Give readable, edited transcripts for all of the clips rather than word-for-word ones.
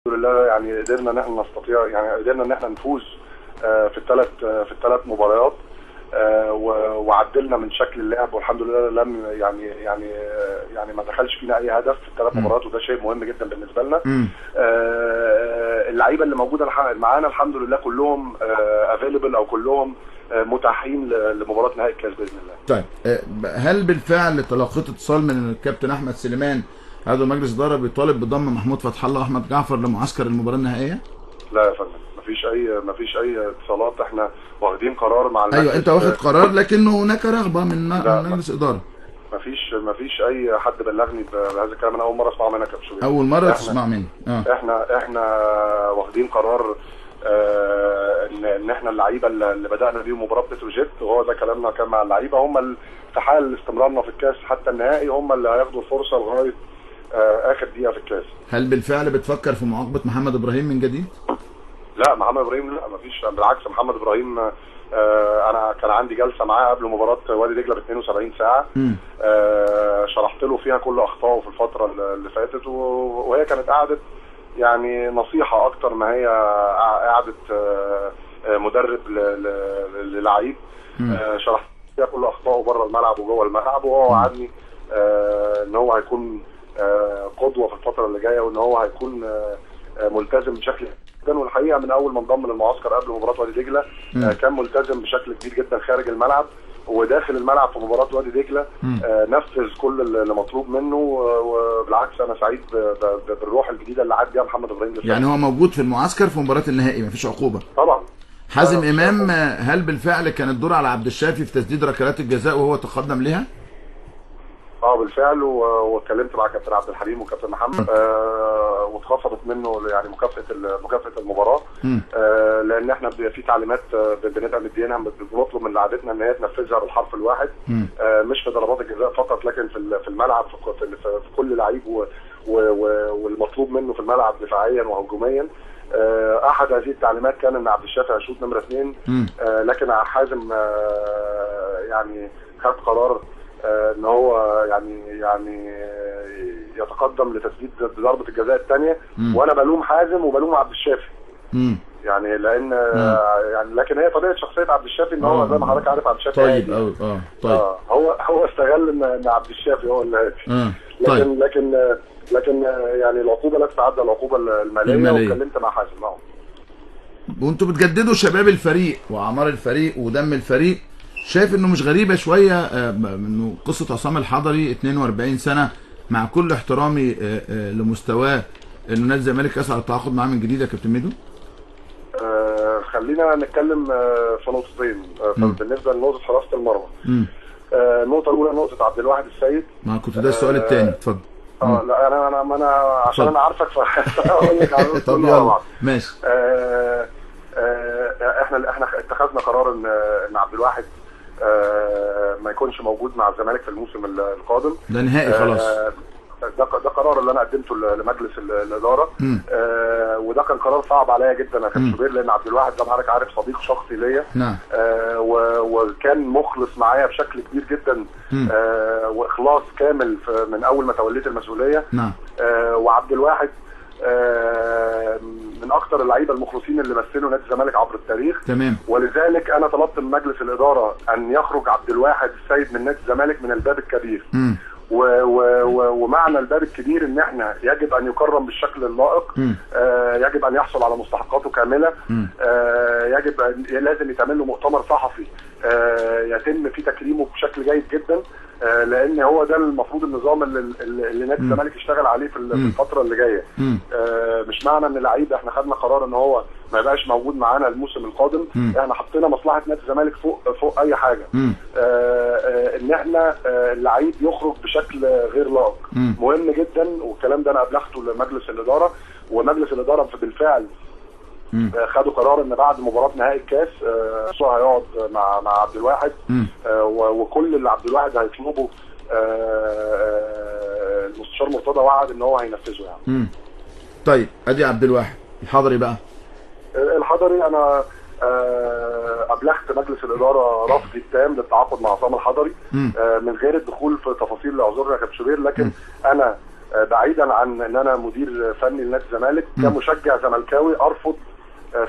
لله يعني قدرنا ان احنا نستطيع، يعني قدرنا ان احنا نفوز في الثلاث مباريات، وعدلنا من شكل اللعب والحمد لله لم يعني ما دخلش فينا اي هدف في الثلاث مباريات، وده شيء مهم جدا بالنسبه لنا. اللعيبه اللي موجوده معانا الحمد لله كلهم افيلبل او كلهم متاحين لمباراه نهائي الكاس باذن الله. طيب هل بالفعل تلقيت اتصال من الكابتن احمد سليمان عضو مجلس اداره بيطالب بضم محمود فتح الله واحمد جعفر لمعسكر المباراه النهائيه؟ لا يا فندم، مفيش اي اتصالات. احنا واخدين قرار مع المجلس. ايوه انت واخد قرار، لكنه هناك رغبه من مجلس اداره. مفيش اي حد بلغني بهذا الكلام. انا اول مره اسمعه منك يا باشمهندس. اول مره تسمع مني. احنا واخدين قرار ان احنا اللعيبه اللي بدانا بيهم مباراه بتروجيت، وهو ده كلامنا كان مع اللعيبه، هم في حال استمرارنا في الكاس حتى النهائي هم اللي هياخدوا الفرصه لغايه اخر دقيقه في الكاس. هل بالفعل بتفكر في معاقبه محمد ابراهيم من جديد؟ لا محمد ابراهيم لا، مفيش. بالعكس محمد ابراهيم انا كان عندي جلسه معاه قبل مباراه وادي دجله ب 72 ساعه. شرحت له فيها كل اخطائه في الفتره اللي فاتت، وهي كانت قعده يعني نصيحه اكتر ما هي قعده مدرب للعيب. شرحت فيها كل اخطائه بره الملعب وجوه الملعب، وهو وعدني ان هو هيكون قدوه في الفتره اللي جايه، وان هو هيكون ملتزم بشكل جدا. والحقيقه من اول ما انضم للمعسكر قبل مباراه وادي دجله كان ملتزم بشكل كبير جدا خارج الملعب، وداخل الملعب في مباراه وادي دجله نفذ كل اللي مطلوب منه. وبالعكس انا سعيد بالروح الجديده اللي عاد بيها محمد ابراهيم. يعني هو موجود في المعسكر في مباراه النهائي، مفيش عقوبه طبعا. حازم امام، هل بالفعل كان الدور على عبد الشافي في تسديد ركلات الجزاء وهو تقدم لها؟ بالفعل، واتكلمت مع كابتن عبد الحليم وكابتن محمد واتخصمت منه يعني مكافاه المباراه. لان احنا في تعليمات بنبقى مدينها، بنطلب من لعيبتنا ان هي تنفذها بالحرف الواحد، مش في ضربات الجزاء فقط لكن في الملعب في كل لعيب والمطلوب منه في الملعب دفاعيا وهجوميا. احد هذه التعليمات كان ان عبد الشافي هيشوط نمره 2، لكن حازم يعني خد قرار ان هو يعني يتقدم لتسديد ضربه الجزاء الثانيه، وانا بلوم حازم وبلوم عبد الشافي. يعني لان يعني لكن هي طبيعه شخصيه عبد الشافي ان هو زي ما حضرتك عارف عبد الشافي طيب قوي. طيب هو استغل ان عبد الشافي هو اللي هادي. لكن يعني العقوبه لا تتعدى العقوبه الماليه. واتكلمت مع حازم وانتوا بتجددوا شباب الفريق واعمار الفريق ودم الفريق. شايف انه مش غريبه شويه انه قصه عصام الحضري 42 سنه مع كل احترامي لمستواه انه نادي الزمالك يسعى للتعاقد معاه من جديد يا كابتن ميدو؟ خلينا نتكلم في نقطتين. بالنسبه لنقطه حراسه المرمى، النقطه الاولى نقطه عبد الواحد السيد. ما كنت ده السؤال الثاني، اتفضل. لا انا عشان انا عارفك فهقول لك على طب يلا ماشي. احنا اتخذنا قرار ان عبد الواحد ما يكونش موجود مع الزمالك في الموسم القادم. ده نهائي خلاص. ده قرار اللي انا قدمته لمجلس الاداره. وده كان قرار صعب عليا جدا يا كابتن شوبير، لان عبد الواحد زي ما حضرتك عارف صديق شخصي ليا. نعم. وكان مخلص معايا بشكل كبير جدا. واخلاص كامل من اول ما توليت المسؤوليه. نعم. وعبد الواحد من اكثر اللعيبه المخلصين اللي مثلوا نادي الزمالك عبر التاريخ. تمام. ولذلك انا طلبت من مجلس الاداره ان يخرج عبد الواحد السيد من نادي الزمالك من الباب الكبير. ومعنى الباب الكبير ان احنا يجب ان يكرم بالشكل اللائق. يجب ان يحصل على مستحقاته كامله. لازم يتعمل له مؤتمر صحفي يتم فيه تكريمه بشكل جيد جدا، لان هو ده المفروض النظام اللي نادي الزمالك يشتغل عليه في الفتره اللي جايه. مش معنى ان لعيب احنا خدنا قرار ان هو ما يبقاش موجود معانا الموسم القادم. احنا حطينا مصلحه نادي الزمالك فوق اي حاجه. ان احنا اللعيب يخرج بشكل غير لائق مهم جدا، والكلام ده انا ابلغته لمجلس الاداره، ومجلس الاداره بالفعل خدوا قرار ان بعد مباراه نهائي الكاس هيقعد مع عبد الواحد. وكل اللي عبد الواحد هيطلبه المستشار مرتضى وعد ان هو هينفذه يعني. طيب ادي عبد الواحد. الحضري بقى؟ الحضري انا ابلغت مجلس الاداره رفضي التام للتعاقد مع عصام الحضري من غير الدخول في تفاصيل اعذرنا يا كابتن شوبير. لكن انا بعيدا عن ان انا مدير فني لنادي الزمالك، كمشجع زملكاوي ارفض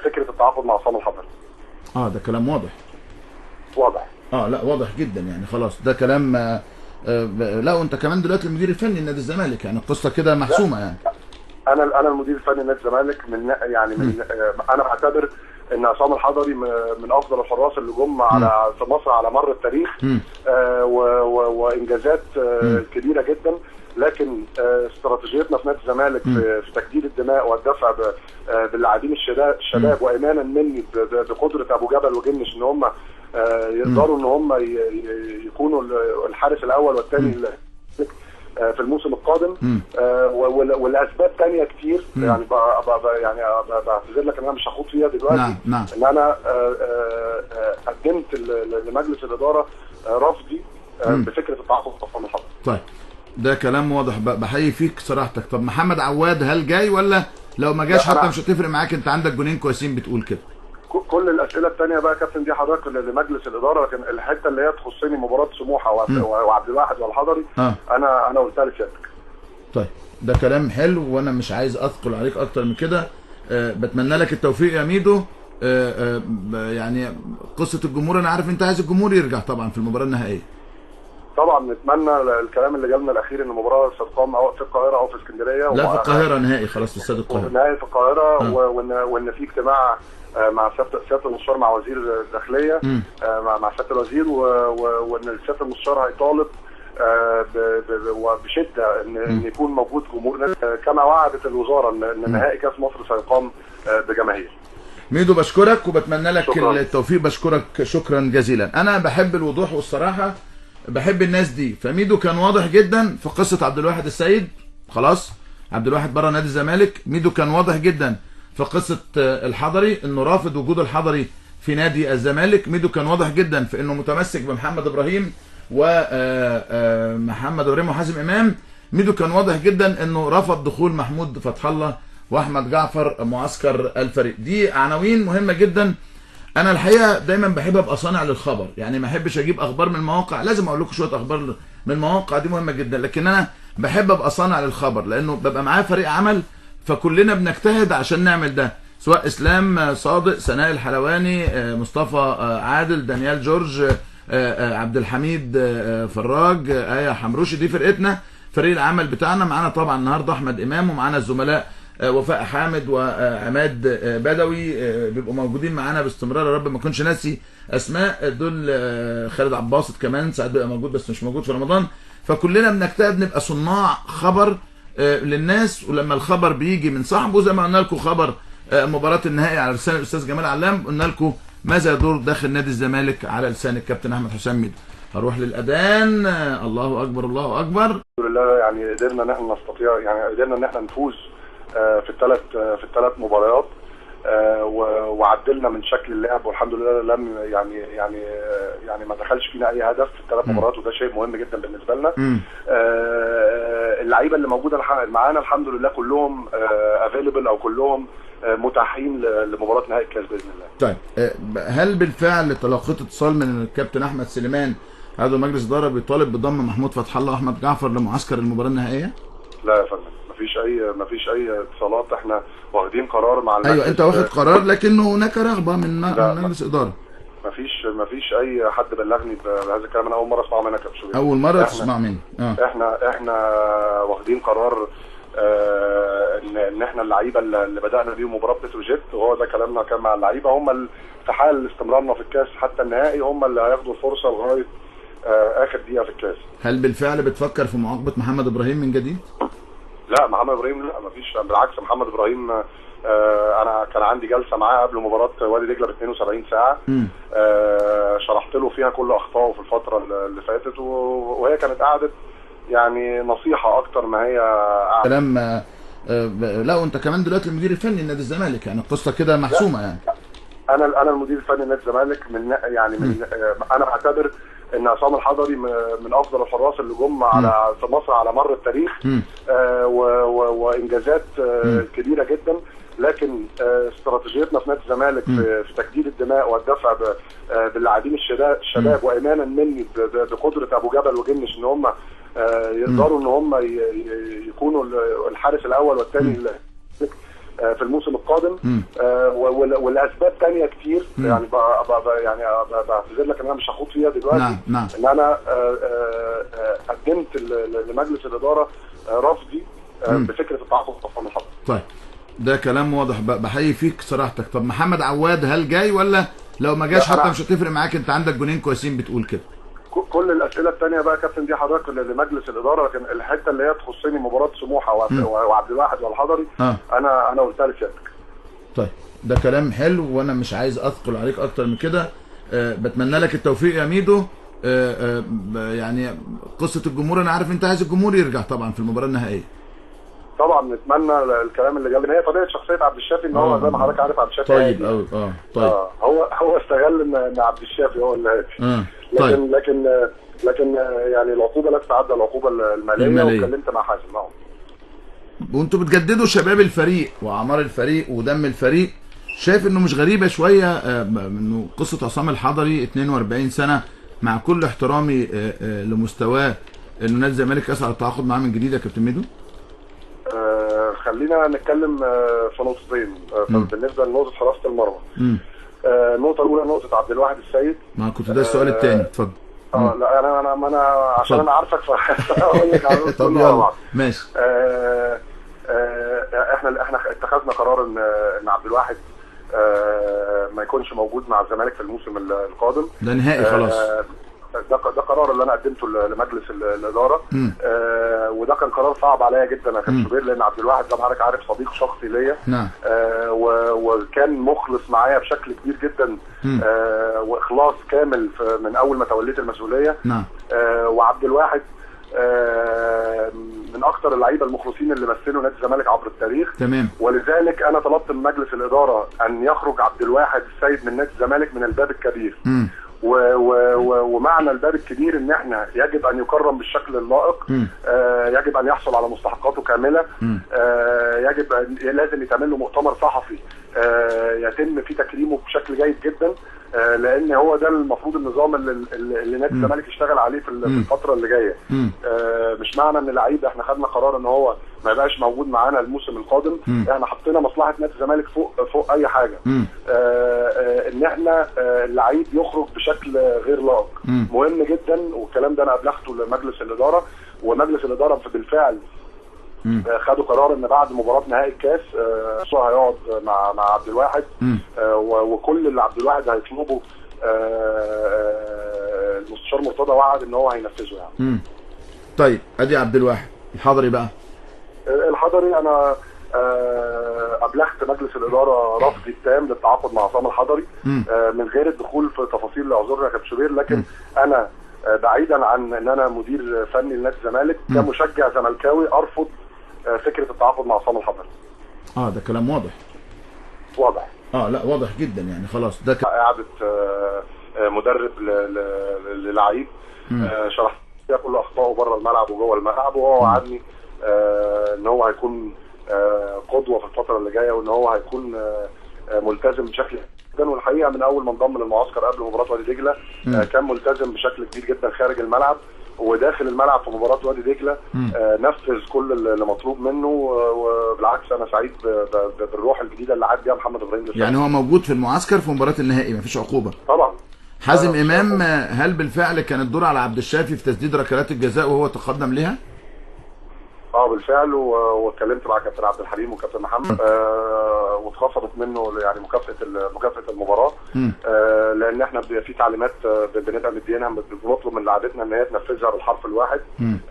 فكره التعاقد مع عصام الحضري. ده كلام واضح. لا واضح جدا يعني. خلاص ده كلام. لا وانت كمان دلوقتي المدير الفني لنادي الزمالك، يعني القصه كده محسومه يعني. انا المدير الفني لنادي الزمالك انا بعتبر ان عصام الحضري من افضل الحراس اللي جم على في مصر على مر التاريخ، وانجازات كبيره جدا، لكن استراتيجيتنا في نادي الزمالك في تجديد الدماء والدفع باللاعبين الشباب وايمانا مني بقدره ابو جبل وجنش ان هم يقدروا ان هم يكونوا الحارس الاول والثاني في الموسم القادم، والاسباب تانية كتير يعني بعتذر لك ان انا مش هخوض فيها دلوقتي. نعم. ان انا قدمت لمجلس الاداره رفضي بفكره التعاقد مع عصام الحضري. طيب ده كلام واضح، بحيي فيك صراحتك. طب محمد عواد هل جاي ولا لو ما جاش حتى مش هتفرق معاك؟ انت عندك جونين كويسين بتقول كده. كل الاسئله الثانيه بقى يا كابتن دي حضرتك لمجلس الاداره، لكن الحته اللي هي تخصني مباراه سموحه وعبد الواحد والحضري انا قلتها لسيادتك. طيب ده كلام حلو، وانا مش عايز اثقل عليك اكتر من كده. بتمنى لك التوفيق يا ميدو. يعني قصه الجمهور، انا عارف انت عايز الجمهور يرجع طبعا في المباراه النهائيه. طبعا نتمنى الكلام اللي جالنا الاخير ان المباراه ستقام او في القاهره او في اسكندريه. لا في القاهره نهائي خلاص في استاد القاهره. نهائي في القاهره، وان في اجتماع مع سياده المستشار مع وزير الداخليه، مع سياده الوزير، وان سياده المستشار هيطالب وبشده ان يكون موجود جمهور كما وعدت الوزاره ان نهائي كاس مصر سيقام بجماهير. ميدو بشكرك وبتمنى لك التوفيق. بشكرك شكرا جزيلا. انا بحب الوضوح والصراحه، بحب الناس دي. فميدو كان واضح جدا في قصه عبد الواحد السيد، خلاص عبد الواحد بره نادي الزمالك. ميدو كان واضح جدا في قصه الحضري انه رافض وجود الحضري في نادي الزمالك. ميدو كان واضح جدا في انه متمسك بمحمد ابراهيم ومحمد ابراهيم وحازم امام. ميدو كان واضح جدا انه رفض دخول محمود فتح الله واحمد جعفر معسكر الفريق. دي عناوين مهمه جدا. انا الحقيقه دايما بحب ابقى صانع للخبر، يعني ما احبش اجيب اخبار من المواقع. لازم اقول لكم شويه اخبار من المواقع دي مهمه جدا، لكن انا بحب ابقى صانع للخبر لانه ببقى معايا فريق عمل، فكلنا بنجتهد عشان نعمل ده، سواء اسلام صادق، سناء الحلواني، مصطفى عادل، دانيال جورج، عبد الحميد فراج، آية حمروشي. دي فرقتنا، فريق العمل بتاعنا. معانا طبعا النهارده احمد امام، ومعانا الزملاء وفاء حامد وعماد بدوي بيبقوا موجودين معانا باستمرار. يا رب ما اكونش ناسي اسماء دول. خالد عباسط كمان ساعات بيبقى موجود بس مش موجود في رمضان. فكلنا بنجتهد نبقى صناع خبر للناس، ولما الخبر بيجي من صاحبه زي ما قلنا لكم خبر مباراه النهائي على لسان الاستاذ جمال علام، قلنا لكم ماذا يدور داخل نادي الزمالك على لسان الكابتن احمد حسام ميدو. هروح للاذان. الله اكبر الله اكبر. الحمد لله يعني قدرنا ان احنا نستطيع، يعني قدرنا ان احنا نفوز في الثلاث مباريات، وعدلنا من شكل اللعب، والحمد لله لم يعني ما دخلش فينا اي هدف في الثلاث مباريات، وده شيء مهم جدا بالنسبه لنا. اللعيبه اللي موجوده معانا الحمد لله كلهم افيلبل او كلهم متاحين لمباراه نهائي الكاس باذن الله. طيب هل بالفعل تلقيت اتصال من الكابتن احمد سليمان عضو مجلس اداره بيطالب بضم محمود فتح الله واحمد جعفر لمعسكر المباراه النهائيه؟ لا يا فندم، مفيش اي اتصالات. احنا واخدين قرار مع المجلس. ايوه انت واخد قرار، لكنه هناك رغبه من مجلس اداره. مفيش اي حد بلغني بهذا الكلام. انا اول مره اسمعه منك يا كابتن. اول مره تسمع مني. احنا واخدين قرار ان احنا اللعيبه اللي بدانا بيهم مباراه بتروجيت، وهو ده كلامنا كان مع اللعيبه، هم في حال استمرارنا في الكاس حتى النهائي هم اللي هياخدوا الفرصه لغايه اخر دقيقه في الكاس. هل بالفعل بتفكر في معاقبه محمد ابراهيم من جديد؟ لا محمد ابراهيم لا، مفيش. بالعكس محمد ابراهيم انا كان عندي جلسه معاه قبل مباراه وادي دجله ب 72 ساعه. شرحت له فيها كل اخطائه في الفتره اللي فاتت، وهي كانت قعده يعني نصيحه اكتر ما هي كلام. لا وانت كمان دلوقتي المدير الفني لنادي الزمالك، يعني القصه كده محسومه يعني. انا المدير الفني لنادي الزمالك من انا بعتبر ان عصام الحضري من افضل الحراس اللي جم في مصر على مر التاريخ، وانجازات كبيره جدا، لكن استراتيجيتنا في نادي الزمالك في تجديد الدماء والدفع باللاعبين الشباب وايمانا مني بقدره ابو جبل وجنش ان هم يقدروا ان هم يكونوا الحارس الاول والثاني في الموسم القادم. والاسباب تانية كتير يعني بعتذر لك ان انا مش هخوض فيها دلوقتي. نعم. ان انا قدمت لمجلس الاداره رفضي بفكره التعاقد مع عصام الحضري. طيب ده كلام واضح، بحيي فيك صراحتك. طب محمد عواد هل جاي ولا لو ما جاش حتى مش هتفرق معاك؟ انت عندك جونين كويسين بتقول كده. كل الاسئله الثانيه بقى يا كابتن دي حضرتك لمجلس الاداره، لكن الحته اللي هي تخصني مباراه سموحه وعبد الواحد والحضري انا قلتها لسيادتك. طيب ده كلام حلو وانا مش عايز اثقل عليك اكتر من كده. بتمنى لك التوفيق يا ميدو. يعني قصه الجمهور، انا عارف انت عايز الجمهور يرجع طبعا في المباراه النهائيه. طبعا نتمنى الكلام اللي جاب، هي طبيعه شخصيه عبد الشافي ان هو زي ما حضرتك عارف عبد الشافي طيب قوي. طيب هو استغل ان عبد الشافي هو اللي هادي. طيب. لكن يعني العقوبه لا تتعدى العقوبه الماليه. واتكلمت مع حازم وانتوا بتجددوا شباب الفريق واعمار الفريق ودم الفريق، شايف انه مش غريبه شويه انه قصه عصام الحضري 42 سنه مع كل احترامي لمستواه انه نادي الزمالك يسعى للتعاقد معاه من جديد يا كابتن ميدو؟ خلينا نتكلم في نقطتين. بالنسبه لنقطه حراسه المرمى، النقطه الاولى نقطه عبد الواحد السيد. ما كنت ده السؤال الثاني، اتفضل. لا انا عشان انا عارفك فهقول لك على طب يلا ماشي. احنا اتخذنا قرار ان عبد الواحد ما يكونش موجود مع الزمالك في الموسم القادم. ده نهائي خلاص. ده قرار اللي انا قدمته لمجلس الاداره. وده كان قرار صعب عليا جدا يا كابتن شوبير، لان عبد الواحد زي ما حضرتك عارف صديق شخصي ليا. نعم. وكان مخلص معايا بشكل كبير جدا. واخلاص كامل من اول ما توليت المسؤوليه. نعم. وعبد الواحد من اكثر اللعيبه المخلصين اللي مثلوا نادي الزمالك عبر التاريخ. تمام. ولذلك انا طلبت من مجلس الاداره ان يخرج عبد الواحد السيد من نادي الزمالك من الباب الكبير. ومعنى الباب الكبير ان احنا يجب ان يكرم بالشكل اللائق. يجب ان يحصل على مستحقاته كامله. لازم يتعمل له مؤتمر صحفي يتم فيه تكريمه بشكل جيد جدا، لان هو ده المفروض النظام اللي نادي الزمالك يشتغل عليه في الفتره اللي جايه. مش معنى ان لعيب احنا خدنا قرار ان هو ما يبقاش موجود معانا الموسم القادم. احنا حطينا مصلحه نادي الزمالك فوق اي حاجه. ان احنا اللعيب يخرج بشكل غير لائق مهم جدا، والكلام ده انا ابلغته لمجلس الاداره، ومجلس الاداره بالفعل خدوا قرار ان بعد مباراه نهائي الكاس هيقعد مع عبد الواحد. وكل اللي عبد الواحد هيطلبه المستشار مرتضى وعد ان هو هينفذه يعني. طيب ادي عبد الواحد. الحضري بقى؟ الحضري انا ابلغت مجلس الاداره رفضي التام للتعاقد مع عصام الحضري من غير الدخول في تفاصيل اعذرنا يا كابتن شوبير. لكن انا بعيدا عن ان انا مدير فني لنادي الزمالك كمشجع زملكاوي ارفض فكره التعاقد مع عصام الحضري. ده كلام واضح. لا واضح جدا يعني. خلاص ده قعدة مدرب للعيب شرحت فيها كل اخطائه بره الملعب وجوه الملعب، وهو وعدني ان هو هيكون قدوه في الفتره اللي جايه، وان هو هيكون ملتزم بشكل جدا. والحقيقه من اول ما انضم للمعسكر قبل مباراه وادي دجله كان ملتزم بشكل كبير جدا خارج الملعب، وداخل الملعب في مباراه وادي دجله نفذ كل اللي مطلوب منه. وبالعكس انا سعيد بالروح الجديده اللي عاد بيها محمد ابراهيم. يعني هو موجود في المعسكر في مباراه النهائي، مفيش عقوبه طبعا. حازم امام، هل بالفعل كان الدور على عبد الشافي في تسديد ركلات الجزاء وهو تقدم لها؟ بالفعل، واتكلمت مع كابتن عبد الحليم وكابتن محمد واتخصمت منه يعني مكافاه المباراه. لان احنا في تعليمات بنبقى مدينها، بنطلب من لاعبتنا ان هي تنفذها بالحرف الواحد.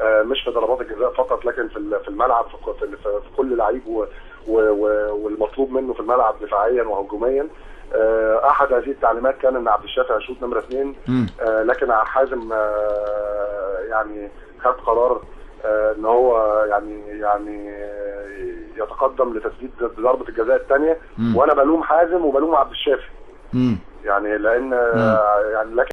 مش في ضربات الجزاء فقط، لكن في الملعب في كل لعيب والمطلوب منه في الملعب دفاعيا وهجوميا. احد هذه التعليمات كان ان عبد الشافي هيشوط نمره 2. لكن حازم يعني خد قرار ان هو يعني يتقدم لتسديد ضربه الجزاء الثانيه. وانا بلوم حازم وبلوم عبد الشافي يعني، لان يعني لكن